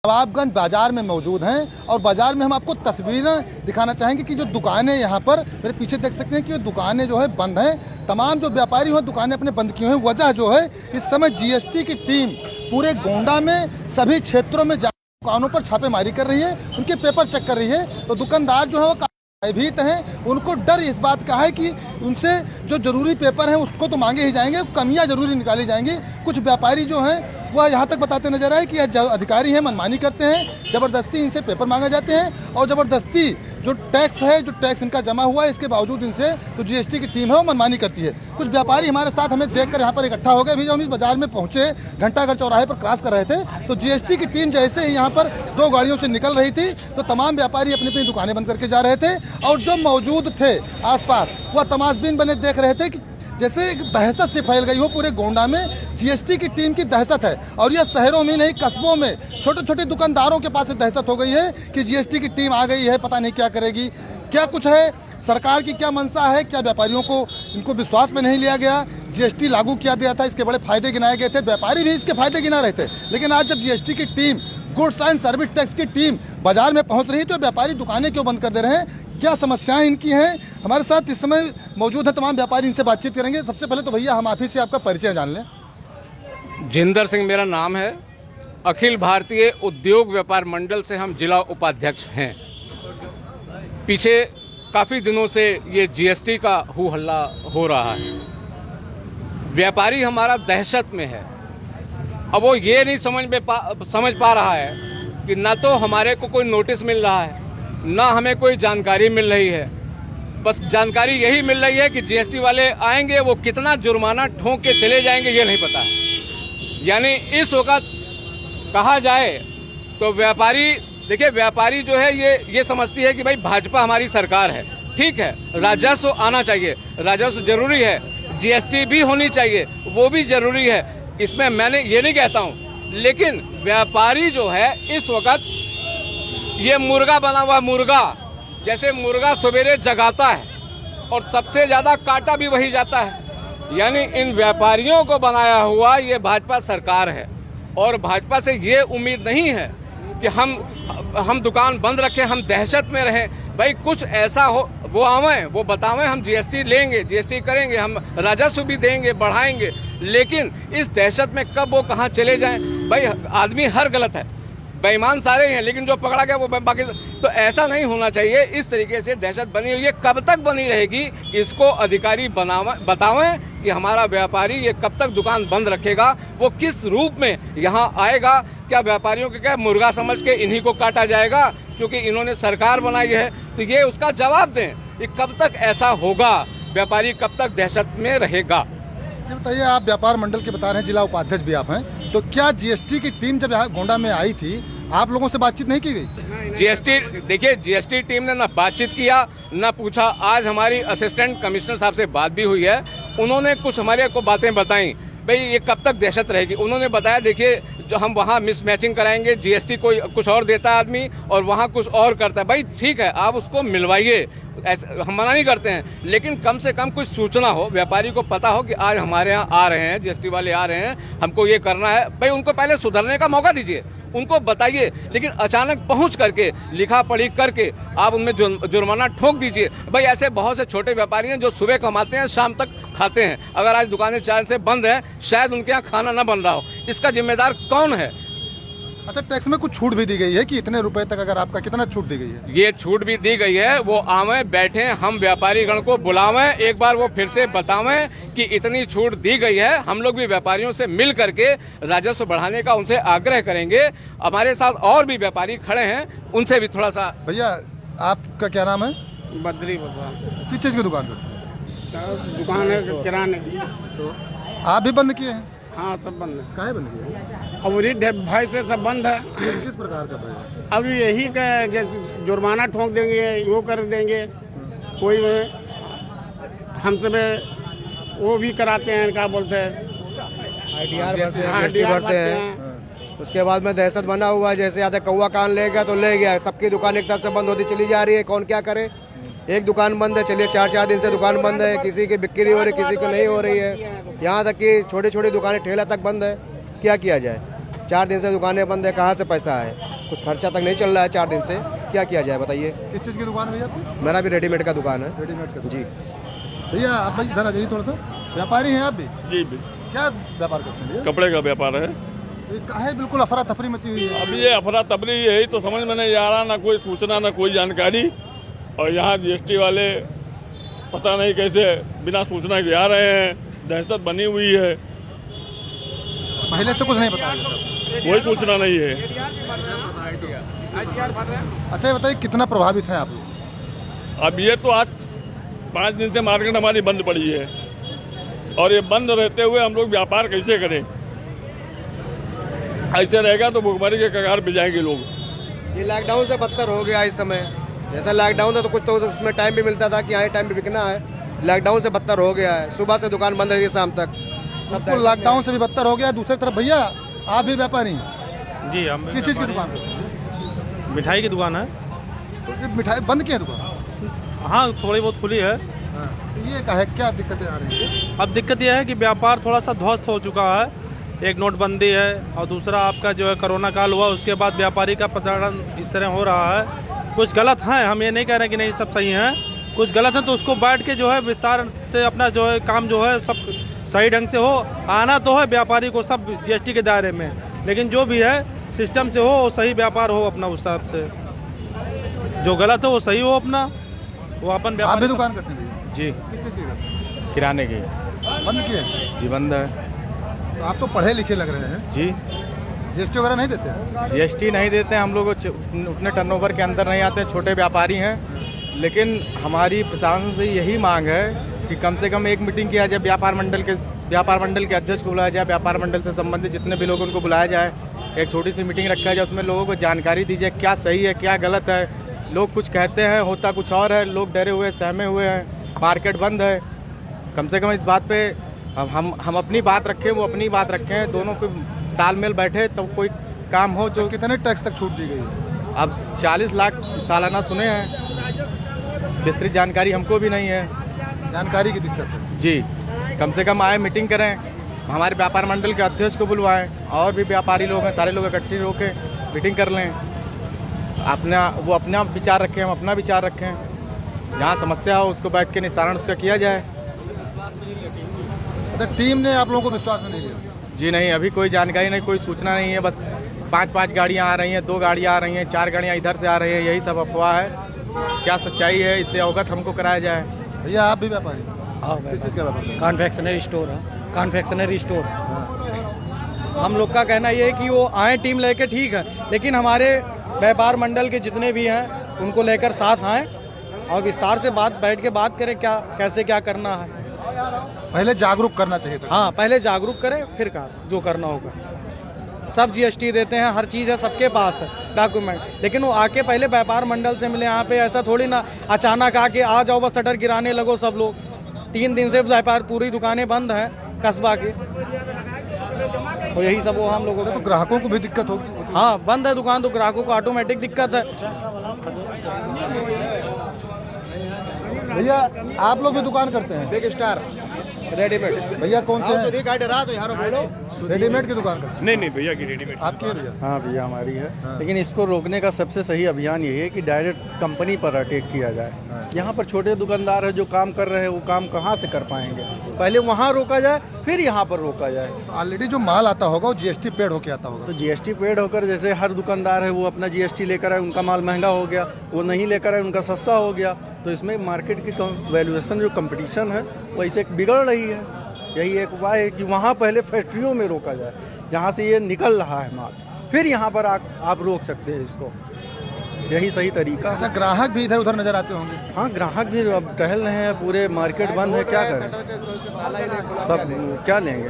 नवाबगंज बाजार में मौजूद हैं और बाजार में हम आपको तस्वीरें दिखाना चाहेंगे कि जो दुकानें यहाँ पर मेरे पीछे देख सकते हैं कि ये दुकानें जो है बंद हैं। तमाम जो व्यापारी हो दुकानें अपने बंद की हुई हैं। वजह जो है इस समय जीएसटी की टीम पूरे गोंडा में सभी क्षेत्रों में दुकानों पर छापेमारी कर रही है, उनके पेपर चेक कर रही है। तो दुकानदार जो है वो भयभीत हैं, उनको डर इस बात का है कि उनसे जो जरूरी पेपर हैं उसको तो मांगे ही जाएंगे, कमियां जरूरी निकाली जाएंगी। कुछ व्यापारी जो हैं वह यहाँ तक बताते नजर आए कि जो अधिकारी हैं मनमानी करते हैं, ज़बरदस्ती इनसे पेपर मांगे जाते हैं और ज़बरदस्ती जो टैक्स इनका जमा हुआ है इसके बावजूद इनसे जो जीएसटी की टीम है वो मनमानी करती है। कुछ व्यापारी हमारे साथ हमें देखकर यहाँ पर इकट्ठा हो गए। अभी जब हम इस बाजार में पहुँचे, घंटाघर चौराहे पर क्रॉस कर रहे थे, तो जीएसटी की टीम जैसे ही यहाँ पर 2 गाड़ियों से निकल रही थी तो तमाम व्यापारी अपनी अपनी दुकानें बंद करके जा रहे थे और जो मौजूद थे आसपास वह तमाशबीन बने देख रहे थे कि जैसे एक दहशत से फैल गई हो। पूरे गोंडा में जीएसटी की टीम की दहशत है और यह शहरों में नहीं कस्बों में छोटे छोटे दुकानदारों के पास दहशत हो गई है कि जीएसटी की टीम आ गई है, पता नहीं क्या करेगी, क्या कुछ है, सरकार की क्या मंशा है, क्या व्यापारियों को इनको विश्वास में नहीं लिया गया। जीएसटी लागू किया गया था, इसके बड़े फायदे गिनाए गए थे, व्यापारी भी इसके फायदे गिना रहे थे, लेकिन आज जब जीएसटी की team goods and service tax की टीम बाजार में पहुंच रही है तो व्यापारी दुकानें क्यों बंद कर दे रहे हैं, क्या समस्याएं इनकी हैं। हमारे साथ इस समय मौजूद है तमाम व्यापारी, इनसे बातचीत करेंगे। सबसे पहले तो भैया हम आप ही से आपका परिचय जान लें। जिंदर सिंह मेरा नाम है। अखिल भारतीय उद्योग व्यापार मंडल से हम जिला उपाध्यक्ष हैं। पीछे काफ़ी दिनों से ये जीएसटी का हू हल्ला हो रहा है। व्यापारी हमारा दहशत में है। अब वो ये नहीं समझ पा रहा है कि ना तो हमारे को कोई नोटिस मिल रहा है, ना हमें कोई जानकारी मिल रही है। बस जानकारी यही मिल रही है कि जीएसटी वाले आएंगे, वो कितना जुर्माना ठोंक के चले जाएंगे ये नहीं पता है। यानी इस वक्त कहा जाए तो व्यापारी, देखिए व्यापारी जो है ये समझती है कि भाई भाजपा हमारी सरकार है, ठीक है, राजस्व आना चाहिए, राजस्व जरूरी है, जीएसटी भी होनी चाहिए, वो भी जरूरी है, इसमें मैंने ये नहीं कहता हूँ। लेकिन व्यापारी जो है इस वक्त ये मुर्गा बना हुआ मुर्गा, जैसे मुर्गा सवेरे जगाता है और सबसे ज़्यादा काटा भी वही जाता है। यानी इन व्यापारियों को बनाया हुआ ये भाजपा सरकार है और भाजपा से ये उम्मीद नहीं है कि हम दुकान बंद रखें, हम दहशत में रहें। भाई कुछ ऐसा हो, वो आवें, वो बतावें, हम जीएसटी लेंगे, जीएसटी करेंगे, हम राजस्व भी देंगे, बढ़ाएंगे, लेकिन इस दहशत में कब वो कहाँ चले जाएं। भाई आदमी हर गलत है, बेईमान सारे हैं, लेकिन जो पकड़ा गया वो बाकी। तो ऐसा नहीं होना चाहिए। इस तरीके से दहशत बनी हुई है, कब तक बनी रहेगी इसको अधिकारी बतावें कि हमारा व्यापारी ये कब तक दुकान बंद रखेगा, वो किस रूप में यहाँ आएगा। क्या व्यापारियों के क्या मुर्गा समझ के इन्हीं को काटा जाएगा क्योंकि इन्होंने सरकार बनाई है? तो ये उसका जवाब दें कि कब तक ऐसा होगा, व्यापारी कब तक दहशत में रहेगा। ये बताइए, आप व्यापार मंडल के बता रहे हैं, जिला उपाध्यक्ष भी आप हैं, तो क्या जीएसटी की टीम जब यहाँ गोंडा में आई थी आप लोगों से बातचीत नहीं की गई? जीएसटी, देखिए जीएसटी टीम ने ना बातचीत किया ना पूछा। आज हमारी असिस्टेंट कमिश्नर साहब से बात भी हुई है, उन्होंने कुछ हमारे को बातें बताई। भाई ये कब तक दहशत रहेगी? उन्होंने बताया देखिए जो हम वहाँ मिसमैचिंग कराएंगे, जीएसटी कोई कुछ और देता है आदमी और वहाँ कुछ और करता है। भाई ठीक है, आप उसको मिलवाइए, हम मना नहीं करते हैं, लेकिन कम से कम कुछ सूचना हो, व्यापारी को पता हो कि आज हमारे यहाँ आ रहे हैं, जीएसटी वाले आ रहे हैं, हमको ये करना है। भाई उनको पहले सुधरने का मौका दीजिए, उनको बताइए। लेकिन अचानक पहुंच करके लिखा पढ़ी करके आप उनमें जुर्माना ठोक दीजिए। भाई ऐसे बहुत से छोटे व्यापारी हैं जो सुबह कमाते हैं, शाम तक खाते हैं। अगर आज दुकानें 4 से बंद है, शायद उनके यहाँ खाना ना बन रहा हो, इसका जिम्मेदार कौन है? अच्छा, टैक्स में कुछ छूट भी दी गई है कि इतने रुपए तक, अगर आपका कितना छूट दी गई है? ये छूट भी दी गई है, वो आवें, बैठें, हम व्यापारी गण को बुलावें, एक बार वो फिर से बतावें कि इतनी छूट दी गई है। हम लोग भी व्यापारियों से मिल करके राजस्व बढ़ाने का उनसे आग्रह करेंगे। हमारे साथ और भी व्यापारी खड़े हैं, उनसे भी थोड़ा सा। भैया आपका क्या नाम है? बद्री बता। किस चीज़ की दुकान पर? दुकान है किराने। तो आप भी बंद किए हैं? हाँ सब बंद है। काहे बंद किए? अब भाई से सब बंद है। किस प्रकार का भय? अब यही का जुर्माना ठोक देंगे, वो कर देंगे, कोई हमसे वो भी कराते हैं, क्या बोलते हैं, आईटीआर भरते हैं। उसके बाद में दहशत बना हुआ है, जैसे आधा कौवा कान ले गया तो ले गया, सबकी दुकान एक तरफ से बंद होती चली जा रही है, कौन क्या करे। एक दुकान बंद है, चलिए 4-4 दिन से दुकान बंद है, किसी की बिक्री हो रही, किसी को नहीं हो रही है, यहाँ तक कि छोटी छोटी दुकानें ठेला तक बंद है। क्या किया जाए? 4 दिन से दुकानें बंद है, कहाँ से पैसा है? कुछ खर्चा तक नहीं चल रहा है 4 दिन से, क्या किया जाए बताइए? किस चीज़ की दुकान है भैया आपकी? मेरा भी रेडीमेड का दुकान है। रेडीमेड का जी। भैया आप भाई इधर आ जाइए थोड़ा सा। व्यापारी हैं आप भी? जी क्या व्यापार करते हैं भैया? कपड़े का व्यापार है। ये काहे बिल्कुल अफरा तफरी मची हुई है? अब ये अफरा तफरी यही तो समझ में नहीं आ रहा, ना कोई सूचना ना कोई जानकारी। और यहाँ जीएसटी वाले पता नहीं कैसे बिना सूचना के आ रहे हैं, दहशत बनी हुई है, पहले से कुछ नहीं बताया जाता। कोई सूचना नहीं है। अच्छा ये बताइए कितना प्रभावित है आप लोग? अब ये तो आज 5 दिन से मार्केट हमारी बंद पड़ी है, और ये बंद रहते हुए हम लोग व्यापार कैसे करें? ऐसे रहेगा तो भुखमरी के कगार पे जाएंगे लोग। ये लॉकडाउन से बदतर हो गया इस समय। जैसा लॉकडाउन था तो कुछ तो उसमें टाइम भी मिलता था कि हाँ टाइम पे बिकना है। लॉकडाउन से बदतर हो गया है, सुबह से दुकान बंद रहती है शाम तक। सब तो लॉकडाउन से भी बदतर हो गया। दूसरी तरफ भैया आप भी व्यापारी हैं? जी हम किस चीज़ की दुकान पे? मिठाई की दुकान है। तो ये मिठाई बंद की है दुकान? हाँ थोड़ी बहुत खुली है। हाँ। तो ये क्या है, क्या दिक्कतें आ रही है? अब दिक्कत यह है कि व्यापार थोड़ा सा ध्वस्त हो चुका है। एक नोटबंदी है और दूसरा आपका जो है कोरोना काल हुआ, उसके बाद व्यापारी का प्रताड़न इस तरह हो रहा है। कुछ गलत हैं, हम ये नहीं कह रहे कि नहीं सब सही हैं, कुछ गलत है तो उसको बैठ के जो है विस्तार से अपना जो है काम जो है सब सही ढंग से हो। आना तो है व्यापारी को सब जीएसटी के दायरे में, लेकिन जो भी है सिस्टम से हो, सही व्यापार हो अपना उस हिसाब से। जो गलत है वो सही हो अपना, वो अपन आप भी व्यापार। दुकान करते हैं भैया? जी किस चीज़ की करते हैं? किराने की। बंद की है? जी बंद है। तो आप तो पढ़े लिखे लग रहे हैं। जी जीएसटी वगैरह नहीं देते हैं? जीएसटी नहीं देते हैं, हम लोग उतने टर्नओवर के अंदर नहीं आते हैं, छोटे व्यापारी हैं। लेकिन हमारी प्रशासन से यही मांग है कि कम से कम एक मीटिंग किया जाए, व्यापार मंडल के अध्यक्ष को बुलाया जाए, व्यापार मंडल से संबंधित जितने भी लोग उनको बुलाया जाए, एक छोटी सी मीटिंग रखा जाए, उसमें लोगों को जानकारी दी जाए क्या सही है क्या गलत है। लोग कुछ कहते हैं, होता कुछ और है, लोग डरे हुए सहमे हुए हैं, मार्केट बंद है। कम से कम इस बात पे अब हम अपनी बात रखें, वो अपनी बात रखें, दोनों को तालमेल बैठे तो कोई काम हो। जो कितने टैक्स तक छूट दी गई है? अब 40 लाख सालाना सुने हैं, विस्तृत जानकारी हमको भी नहीं है। जानकारी की दिक्कत है जी, कम से कम आए मीटिंग करें, हमारे व्यापार मंडल के अध्यक्ष को बुलवाएं, और भी व्यापारी लोग हैं, सारे लोग इकट्ठे होकर मीटिंग कर लें। वो अपना विचार रखें, हम अपना विचार रखें, जहाँ समस्या हो उसको बैठ के निस्तारण उसका किया जाए। अच्छा टीम ने आप लोगों को विश्वास में नहीं लिया? जी नहीं, अभी कोई जानकारी नहीं, कोई सूचना नहीं है। बस 5 गाड़ियाँ आ रही हैं, 2 गाड़ियाँ आ रही हैं, 4 गाड़ियाँ इधर से आ रही हैं, यही सब अफवाह है। क्या सच्चाई है इससे अवगत हमको कराया जाए। भैया आप भी व्यापारी? हाँ किस चीज़ का व्यापार? कॉन्फेक्शनरी स्टोर है, कॉन्फेक्शनरी स्टोर। हम लोग का कहना ये है कि वो आए टीम लेके ठीक है, लेकिन हमारे व्यापार मंडल के जितने भी हैं उनको लेकर साथ आएँ और विस्तार से बैठ के बात करें क्या कैसे क्या करना है। पहले जागरूक करना चाहिए था। हाँ पहले जागरूक करें फिर जो करना होगा। सब जीएसटी देते हैं, हर चीज़ है, सबके पास है डॉक्यूमेंट, लेकिन वो आके पहले व्यापार मंडल से मिले। यहाँ पे ऐसा थोड़ी ना अचानक आके आ जाओ बस शटर गिराने लगो सब लोग। 3 दिन से व्यापार पूरी दुकानें बंद हैं कस्बा की, और यही सब वो हम लोगों तो को। ग्राहकों को भी दिक्कत होगी। हाँ बंद है दुकान तो ग्राहकों को ऑटोमेटिक दिक्कत है। भैया आप लोग भी दुकान करते हैं? Big star readymade. भैया कौन से हैं? तो यार बोलो। रेडीमेड की दुकान करते हैं? नहीं भैया की रेडीमेड। आपकी है भैया? हाँ भैया हमारी है। लेकिन इसको रोकने का सबसे सही अभियान यही है कि डायरेक्ट कंपनी पर अटैक किया जाए। यहाँ पर छोटे दुकानदार है जो काम कर रहे हैं, वो काम कहाँ से कर पाएंगे? पहले वहाँ रोका जाए, फिर यहाँ पर रोका जाए। ऑलरेडी जो माल आता होगा वो जीएसटी पेड होके आता होगा। तो जीएसटी पेड होकर, जैसे हर दुकानदार है वो अपना जीएसटी लेकर आए, उनका माल महंगा हो गया, वो नहीं लेकर आए उनका सस्ता हो गया। तो इसमें मार्केट की वैल्यूएशन जो कंपटीशन है वो ऐसे बिगड़ रही है। यही एक उपाय है कि वहाँ पहले फैक्ट्रियों में रोका जाए जहाँ से ये निकल रहा है माल, फिर यहाँ पर आप रोक सकते हैं इसको। यही सही तरीका है। अच्छा ग्राहक भी इधर उधर नजर आते होंगे? हाँ ग्राहक भी अब टहल रहे हैं, पूरे मार्केट बंद है, क्या करें, सब क्या लेंगे।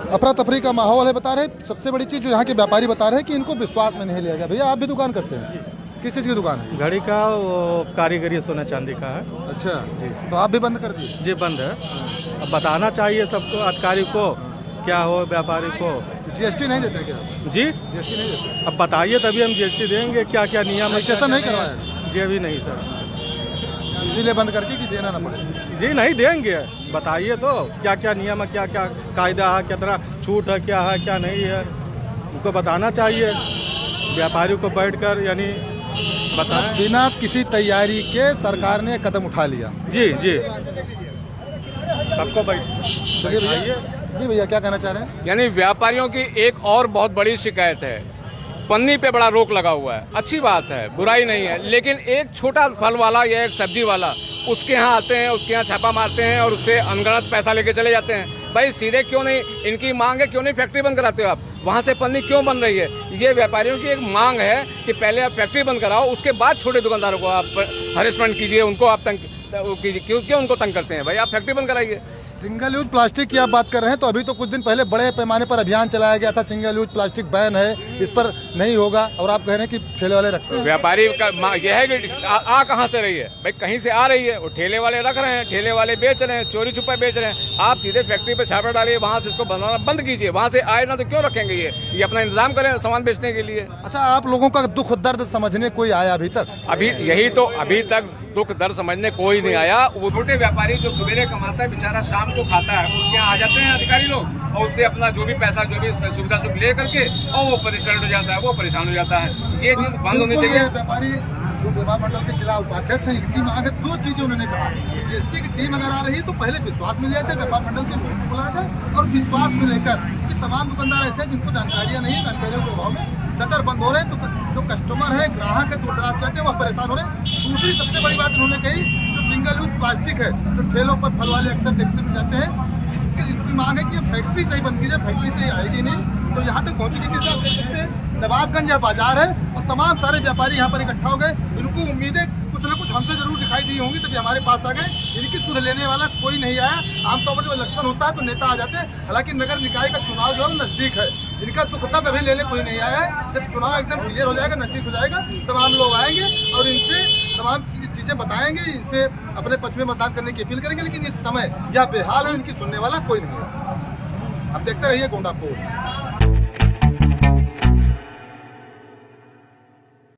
अफरा तफरी का माहौल है बता रहे। सबसे बड़ी चीज़ जो यहाँ के व्यापारी बता रहे हैं कि इनको विश्वास में नहीं लिया गया। भैया आप भी दुकान करते हैं? किस चीज़ की दुकान है? घड़ी का, वो कारीगरी सोना चांदी का है। अच्छा जी, तो आप भी बंद कर दिए? जी बंद है। अब बताना चाहिए सबको, अधिकारी को क्या हो, व्यापारी को। जीएसटी नहीं देते क्या? जी जीएसटी नहीं देते? अब बताइए तभी हम जीएसटी देंगे। क्या क्या नियम है, रजिस्ट्रेशन नहीं करवाया? जी अभी नहीं सर। इसीलिए बंद करके कि देना ना पड़े? जी नहीं देंगे। बताइए तो क्या क्या नियम है, क्या क्या कायदा है, कितना छूट है, क्या है क्या नहीं है, उनको बताना चाहिए। व्यापारियों को बैठकर यानी बताएं। बिना किसी तैयारी के सरकार ने कदम उठा लिया। जी जी, सबको चलिए भैया, जी भैया क्या कहना चाह रहे हैं? यानी व्यापारियों की एक और बहुत बड़ी शिकायत है, पन्नी पे बड़ा रोक लगा हुआ है। अच्छी बात है, बुराई नहीं है, लेकिन एक छोटा फल वाला या एक सब्जी वाला उसके यहाँ आते हैं, उसके यहाँ छापा मारते हैं और उससे अनगणत पैसा लेके चले जाते हैं। भाई सीधे क्यों नहीं, इनकी मांग है, क्यों नहीं फैक्ट्री बंद कराते हो आप? वहाँ से पन्नी क्यों बन रही है? ये व्यापारियों की एक मांग है कि पहले आप फैक्ट्री बंद कराओ, उसके बाद छोटे दुकानदारों को आप हरेसमेंट कीजिए, उनको आप तंग कीजिए। क्यों उनको तंग करते हैं? भाई आप फैक्ट्री बंद कराइए। सिंगल यूज प्लास्टिक की आप बात कर रहे हैं, तो अभी तो कुछ दिन पहले बड़े पैमाने पर अभियान चलाया गया था, सिंगल यूज प्लास्टिक बैन है, इस पर नहीं होगा, और आप कह रहे हैं कि ठेले वाले रखते हैं। व्यापारी का यह है कि आ कहाँ से रही है? भाई कहीं से आ रही है, वो ठेले वाले रख रहे हैं, ठेले वाले बेच रहे हैं, चोरी छुपा बेच रहे हैं। आप सीधे फैक्ट्री पे छापा डालिए, वहाँ से इसको बनाना बंद कीजिए, वहाँ से आए ना तो क्यों रखेंगे? ये अपना इंतजाम करें सामान बेचने के लिए। अच्छा, आप लोगों का दुख दर्द समझने कोई आया अभी तक? अभी तक दुख दर्द समझने कोई नहीं आया। वो छोटे व्यापारी जो सवेरे कमाता है बेचारा शाम को खाता है, उसके यहाँ आ जाते हैं अधिकारी लोग और उससे अपना जो भी पैसा जो भी सुविधा सुख ले करके और वो परेशान हो जाता है, वो परेशान हो जाता है। ये चीज बंद होनी चाहिए। व्यापारी जो व्यापार मंडल के जिला उपाध्यक्ष हैं, इनकी मांग है, दो चीजें उन्होंने कहा। जीएसटी की टीम अगर आ रही है तो पहले विश्वास में लिया जाए, व्यापार मंडल के लोगों को बुलाया जाए और विश्वास में लेकर कि तमाम दुकानदार ऐसे हैं जिनको जानकारियां नहीं है, जानकारियों के अभाव में शटर बंद हो रहे हैं, तो जो कस्टमर है, ग्राहक है, दूर दराज से आते हैं, वह परेशान हो रहे हैं। दूसरी सबसे बड़ी बात उन्होंने कही, जो सिंगल यूज प्लास्टिक है, जो ठेलों पर फल वाले अक्सर देखने में जाते हैं, इनकी मांग है कि फैक्ट्री से ही बंद कीजिए, फैक्ट्री से ही आएगी नहीं। तो यहाँ तक पहुँचेगी कैसे? आप देख सकते हैं नवाबगंज यह बाजार है और तमाम सारे व्यापारी यहाँ पर इकट्ठा हो गए। इनको उम्मीदें कुछ न कुछ हमसे जरूर दिखाई दी होंगी, तभी हमारे पास आ गए। इनकी सुध लेने वाला कोई नहीं आया। आमतौर पर जब इलेक्शन होता है तो नेता आ जाते हैं, हालांकि नगर निकाय का चुनाव जो है नजदीक है, इनका दुख दर्द अभी लेने कोई नहीं आया है। जब चुनाव एकदम क्लियर हो जाएगा, नजदीक हो जाएगा, तमाम लोग आएंगे और इनसे तमाम चीजें बताएंगे, इनसे अपने पक्ष में मतदान करने की अपील करेंगे। लेकिन इस समय यह बेहाल है, इनकी सुनने वाला कोई नहीं है। अब देखते रहिए गोंडा पोस्ट।